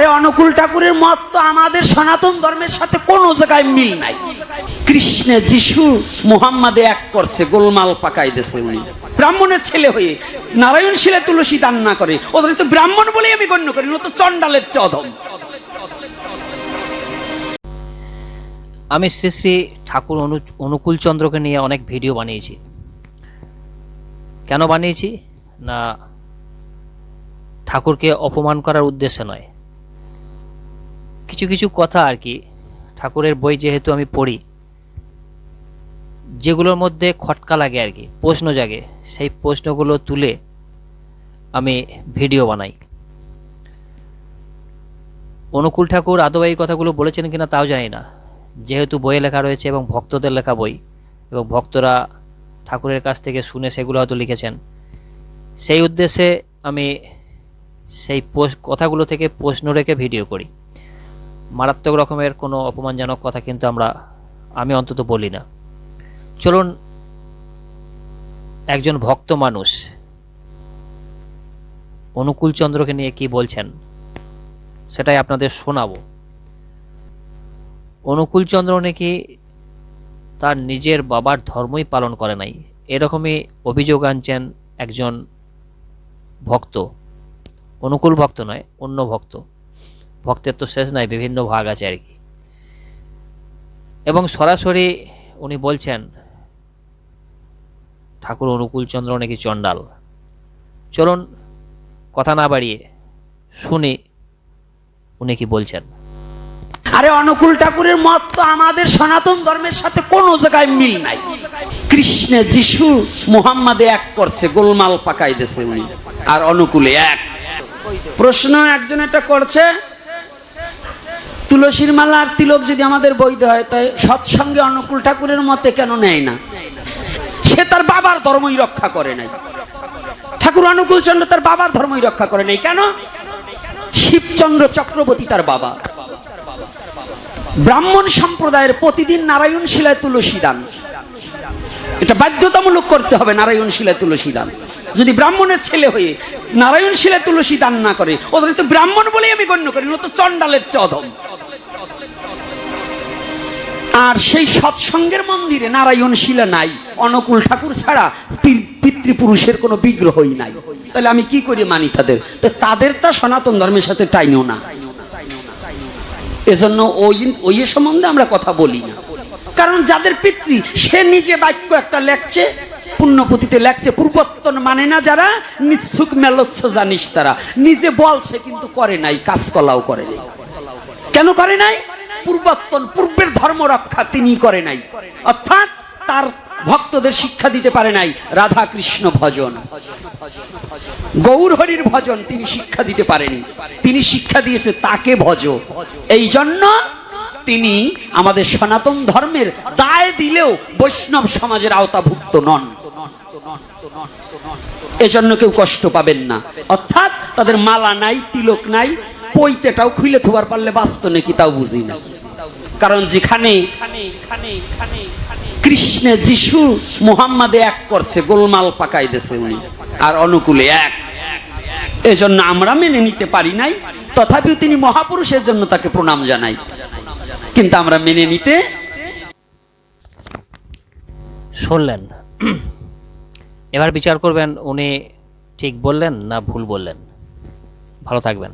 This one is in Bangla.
আরে অনুকূল ঠাকুরের মত তো আমাদের সনাতন ধর্মের সাথে কোনো জায়গায় মিল নাই। কৃষ্ণে যিশু মুহাম্মাদে এক করছে, গোলমাল পাকাই দিয়েছে। উনি ব্রাহ্মণের ছেলে হয়ে নারায়ণ শিলে তুলসী দান না করে, ওদের তো ব্রাহ্মণ বলে আমি গণ্য করি, ও তো চণ্ডালের চেয়ে অধম। আমি শ্রী শ্রী ঠাকুর অনুকূল চন্দ্রকে নিয়ে অনেক ভিডিও বানিয়েছি। কেন বানিয়েছি না, ঠাকুরকে অপমান করার উদ্দেশ্যে নয়, কিছু কিছু কথা আর কি, ঠাকুরের বই যেহেতু আমি পড়ি, যেগুলোর মধ্যে খটকা লাগে আর কি, প্রশ্ন জাগে, সেই প্রশ্নগুলো তুলে আমি ভিডিও বানাই। অনুকূল ঠাকুর আদৌ এই কথাগুলো বলেছেন কিনা তাও জানি না, যেহেতু বইয়ে লেখা রয়েছে এবং ভক্তদের লেখা বই, এবং ভক্তরা ঠাকুরের কাছ থেকে শুনে সেগুলো হয়তো লিখেছেন, সেই উদ্দেশ্যে আমি সেই কথাগুলো থেকে প্রশ্ন রেখে ভিডিও করি। মারাত্মক রকমের কোনো অপমানজনক কথা কিন্তু আমি অন্তত বলি না। চলুন একজন ভক্ত মানুষ অনুকূল চন্দ্রকে নিয়ে কি বলছেন সেটাই আপনাদের শোনাবো। অনুকূল চন্দ্র নাকি তার নিজের বাবার ধর্মই পালন করে নাই, এরকমই অভিযোগ আনছেন একজন ভক্ত। অনুকূল ভক্ত নয়, অন্য ভক্ত। ভক্তের তো শেষ নাই, বিভিন্ন ভাগ আছে আর কি। এবং সরাসরি উনি বলছেন ঠাকুর অনুকূল চন্দ্র নাকি চণ্ডাল। চলুন কথা না বাড়িয়ে শুনি উনি কি বলছেন। আরে অনুকূল ঠাকুরের মত তো আমাদের সনাতন ধর্মের সাথে কোনো জায়গায় মিল নাই। কৃষ্ণে যিশু মুহাম্মাদে এক করছে, গোলমাল পাকাই দিয়েছে উনি, আর অনুকূলে এক। প্রশ্ন একজন এটা করছে, তুলসীর মালা আর তিলক যদি আমাদের বৈধ হয়, তাই সৎসঙ্গে অনুকূল ঠাকুরের মতে কেন নেয় না? সে তার বাবার ধর্মই রক্ষা করে নাই। ঠাকুর অনুকূল চন্দ্র তার বাবার ধর্মই রক্ষা করে নাই। কেন? শিবচন্দ্র চক্রবর্তী তার বাবা। ব্রাহ্মণ সম্প্রদায়ের প্রতিদিন নারায়ণ শিলায় তুলসী দান, এটা বাধ্যতামূলক করতে হবে। নারায়ণ শিলায় তুলসী দান, যদি ব্রাহ্মণের ছেলে হয়ে নারায়ণ শিলায় তুলসী দান না করে, ওদের তো ব্রাহ্মণ বলে আমি গণ্য করি, ও তো চণ্ডালের চেয়ে অধম। আর সেই সৎসঙ্গের মন্দিরে নারায়ণ শিলা নাই, অনুকূল ঠাকুর ছাড়া পিতৃপুরুষের কোনো বিগ্রহই নাই। তাহলে আমি কি করে মানি তাদের? তাদের তা সনাতন ধর্মের সাথে টাইনও না। এজন্য ওই সম্বন্ধে আমরা কথা বলি না। কারণ যাদের পিতৃ, সে নিজে বাক্য একটা লেখছে, পুণ্যপুঁথিতে লেখছে, পূর্বত্তন মানে না যারা, নিঃসুক মেলচ্ছ জানিস তারা। নিজে বলছে কিন্তু করে নাই, কাজকলাও করে নাই। কেন করে নাই? পূর্বত্তন, পূর্বের ধর্ম রক্ষা তিনি করে নাই। অর্থাৎ তার ভক্তদের শিক্ষা দিতে পারে নাই রাধা কৃষ্ণ ভজন, গৌর হরির ভজন তিনি শিক্ষা দিতে পারেনি। তিনি শিক্ষা দিয়েছে তাকে ভজ। এই জন্য তিনি আমাদের সনাতন ধর্মের দায় দিলেও বৈষ্ণব সমাজের আওতাভুক্ত নন। এজন্য কেউ কষ্ট পাবেন না। অর্থাৎ তাদের মালা নাই, তিলক নাই, পৈতেটাও খুলে থোবার পারলে বাঁচত নাকি তাও বুঝি না। কারণ যেখানে কৃষ্ণে যিশু মুহাম্মাদে এক করছে, গোলমাল পাকাই দিয়েছে উনি, আর অনুকূলে এক। এজন্য আমরা মেনে নিতে পারি নাই। তথাপিও তিনি মহাপুরুষের জন্য তাকে প্রণাম জানাই, কিন্তু আমরা মেনে নিতে। শুনলেন, এবার বিচার করবেন উনি ঠিক বললেন না ভুল বললেন। ভালো থাকবেন।